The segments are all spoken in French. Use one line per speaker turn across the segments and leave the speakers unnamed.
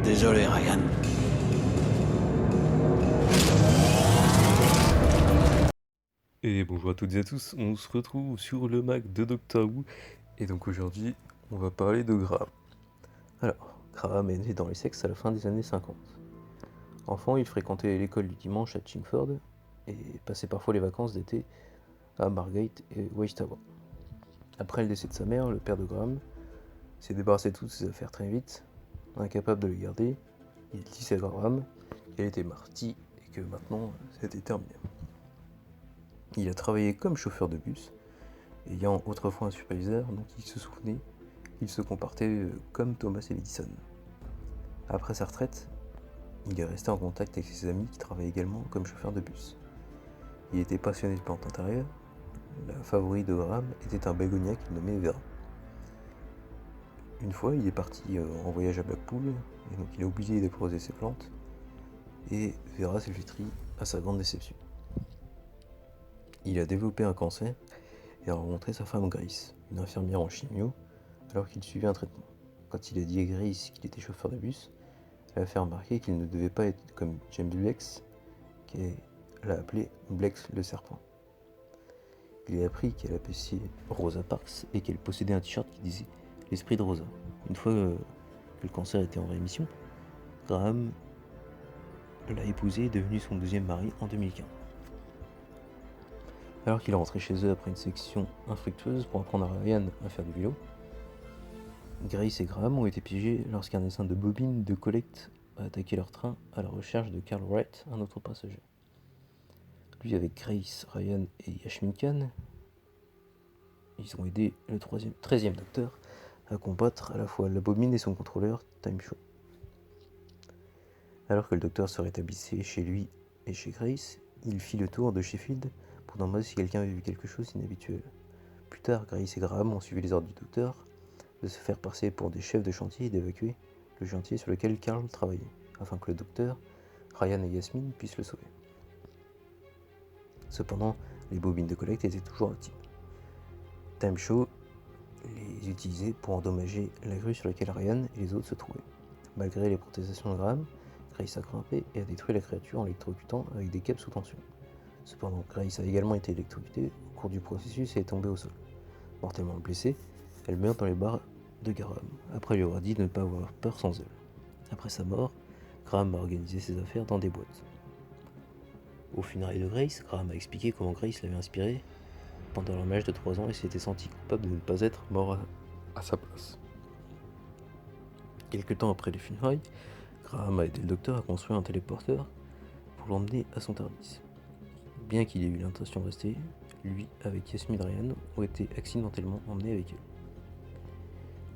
Désolé, Ryan.
Et bonjour à toutes et à tous, on se retrouve sur le Mac de Doctor Who, et donc aujourd'hui on va parler de Graham. Alors, Graham est né dans l'Essex à la fin des années 50. Enfant, il fréquentait l'école du dimanche à Chingford et passait parfois les vacances d'été à Margate et Westover. Après le décès de sa mère, le père de Graham s'est débarrassé de toutes ses affaires très vite, incapable de les garder. Il dit à Graham qu'elle était partie et que maintenant c'était terminé. Il a travaillé comme chauffeur de bus, ayant autrefois un superviseur dont il se souvenait qu'il se comportait comme Thomas Edison. Après sa retraite, il est resté en contact avec ses amis qui travaillaient également comme chauffeur de bus. Il était passionné de plantes intérieures. La favorite de Graham était un bégonia qu'il nommait Vera. Une fois, il est parti en voyage à Blackpool, et donc il a oublié d'apposer ses plantes, et Vera s'est flétrie à sa grande déception. Il a développé un cancer et a rencontré sa femme Grace, une infirmière en chimio, alors qu'il suivait un traitement. Quand il a dit à Grace qu'il était chauffeur de bus, elle a fait remarquer qu'il ne devait pas être comme James Blex, qu'elle a appelé Blex le serpent. Il a appris qu'elle appréciait Rosa Parks et qu'elle possédait un t-shirt qui disait l'esprit de Rosa. Une fois que le cancer était en rémission, Graham l'a épousée et est devenu son deuxième mari en 2015. Alors qu'il est rentré chez eux après une section infructueuse pour apprendre à Ryan à faire du vélo, Grace et Graham ont été piégés lorsqu'un essaim de bobines de collecte a attaqué leur train à la recherche de Carl Wright, un autre passager. Lui avec Grace, Ryan et Yashmin Khan, ils ont aidé le 13e docteur à combattre à la fois la bobine et son contrôleur, Time Shaw. Alors que le docteur se rétablissait chez lui et chez Grace, il fit le tour de Sheffield pour demander si quelqu'un avait vu quelque chose d'inhabituel. Plus tard, Grace et Graham ont suivi les ordres du docteur de se faire passer pour des chefs de chantier et d'évacuer le chantier sur lequel Carl travaillait, afin que le docteur, Ryan et Yasmine puissent le sauver. Cependant, les bobines de collecte étaient toujours actives. Time Shaw les utilisait pour endommager la grue sur laquelle Ryan et les autres se trouvaient. Malgré les protestations de Graham, Grace a grimpé et a détruit la créature en l'électrocutant avec des câbles sous tension. Cependant, Grace a également été électrocutée au cours du processus et est tombée au sol. Mortellement blessée, elle meurt dans les bras de Graham, après lui avoir dit de ne pas avoir peur sans elle. Après sa mort, Graham a organisé ses affaires dans des boîtes. Au funérailles de Grace, Graham a expliqué comment Grace l'avait inspiré pendant leur mariage de 3 ans et s'était senti coupable de ne pas être mort à sa place. Quelque temps après les funérailles, Graham a aidé le docteur à construire un téléporteur pour l'emmener à son TARDIS. Bien qu'il ait eu l'intention de rester, lui, avec Yasmine et Ryan, ont été accidentellement emmenés avec elle.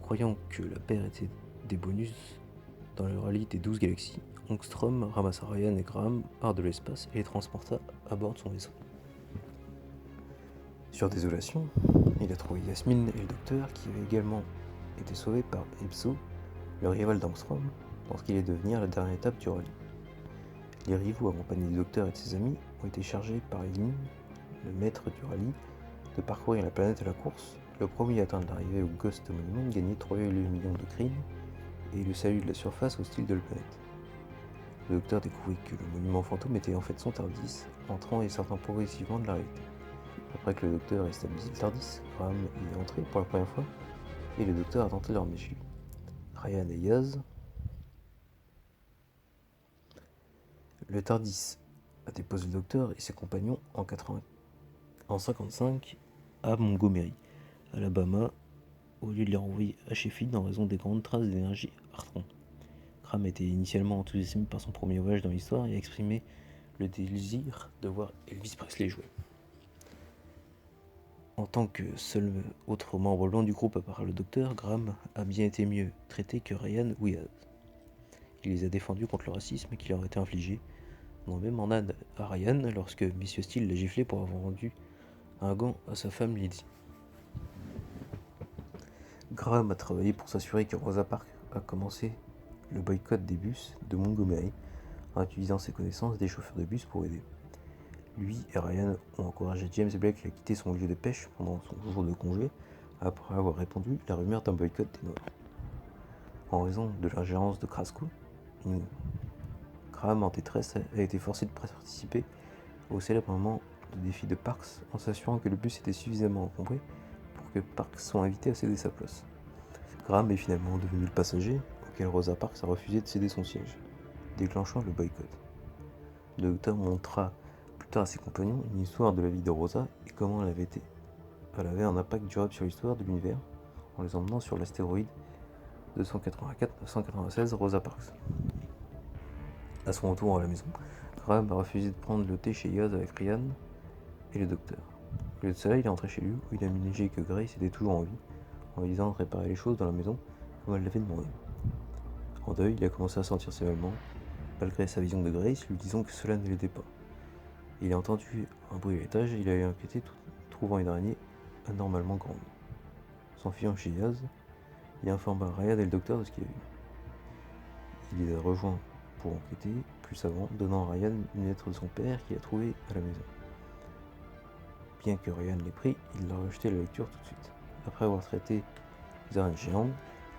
Croyant que la paire était des bonus dans le rallye des 12 galaxies, Ångström ramassa Ryan et Graham hors de l'espace et les transporta à bord de son vaisseau. Sur Désolation, il a trouvé Yasmine et le docteur qui avaient également été sauvés par Epso, le rival d'Ångström, lorsqu'il est de venir à la dernière étape du rallye. Les rivaux accompagnés du docteur et de ses amis ont été chargés par Eileen, le maître du rallye, de parcourir la planète à la course. Le premier à atteindre l'arrivée au Ghost Monument gagnait 3,8 millions de crines et le salut de la surface au style de la planète. Le docteur découvrit que le monument fantôme était en fait son TARDIS, entrant et sortant progressivement de la réalité. Après que le docteur ait stabilisé le TARDIS, Graham y est entré pour la première fois et le docteur a tenté de le ramener chez lui. Ryan et Yaz. Le TARDIS a déposé le docteur et ses compagnons en 55 à Montgomery, Alabama, au lieu de les renvoyer à Sheffield en raison des grandes traces d'énergie Artron. Graham était initialement enthousiasmé par son premier voyage dans l'histoire et a exprimé le désir de voir Elvis Presley jouer. En tant que seul autre membre blanc du groupe à part le docteur, Graham a bien été mieux traité que Ryan ou Yaz. Il les a défendus contre le racisme qui leur était infligé, dont même en âne à Ryan lorsque Monsieur Steele l'a giflé pour avoir rendu un gant à sa femme Lydie. Graham a travaillé pour s'assurer que Rosa Parks a commencé le boycott des bus de Montgomery en utilisant ses connaissances des chauffeurs de bus pour aider. Lui et Ryan ont encouragé James Blake à quitter son lieu de pêche pendant son jour de congé après avoir répandu la rumeur d'un boycott des Noirs. En raison de l'ingérence de Krasko, Graham, en détresse, a été forcé de participer au célèbre moment de défi de Parks en s'assurant que le bus était suffisamment encombré pour que Parks soit invité à céder sa place. Graham est finalement devenu le passager auquel Rosa Parks a refusé de céder son siège, déclenchant le boycott. Le docteur montra plus tard à ses compagnons une histoire de la vie de Rosa et comment elle avait un impact durable sur l'histoire de l'univers en les emmenant sur l'astéroïde 284-996 Rosa Parks. À son retour à la maison, Graham a refusé de prendre le thé chez Yaz avec Ryan et le docteur. Au lieu de cela, il est rentré chez lui où il a aménagé que Grace était toujours en vie, en lui disant de réparer les choses dans la maison comme elle l'avait demandé. En deuil, il a commencé à sentir ses aliments, malgré sa vision de Grace lui disant que cela ne l'aidait pas. Il a entendu un bruit à l'étage et il a eu inquiété trouvant une araignée anormalement grande. S'enfuyant chez Yaz, il informa Ryan et le docteur de ce qu'il a vu. Il les a rejoints pour enquêter plus avant, donnant à Ryan une lettre de son père qu'il a trouvée à la maison. Bien que Ryan l'ait pris, il a rejeté la lecture tout de suite. Après avoir traité les araignées géantes,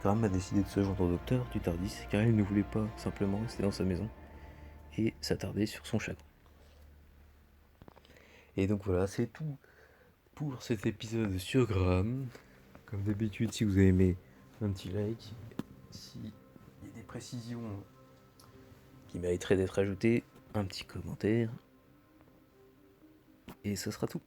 Graham a décidé de se joindre au docteur du Tardis car il ne voulait pas simplement rester dans sa maison et s'attarder sur son chagrin. Et donc voilà, c'est tout pour cet épisode sur Graham. Comme d'habitude, si vous avez aimé, un petit like. S'il y a des précisions qui mériteraient d'être ajoutées, un petit commentaire. Et ce sera tout.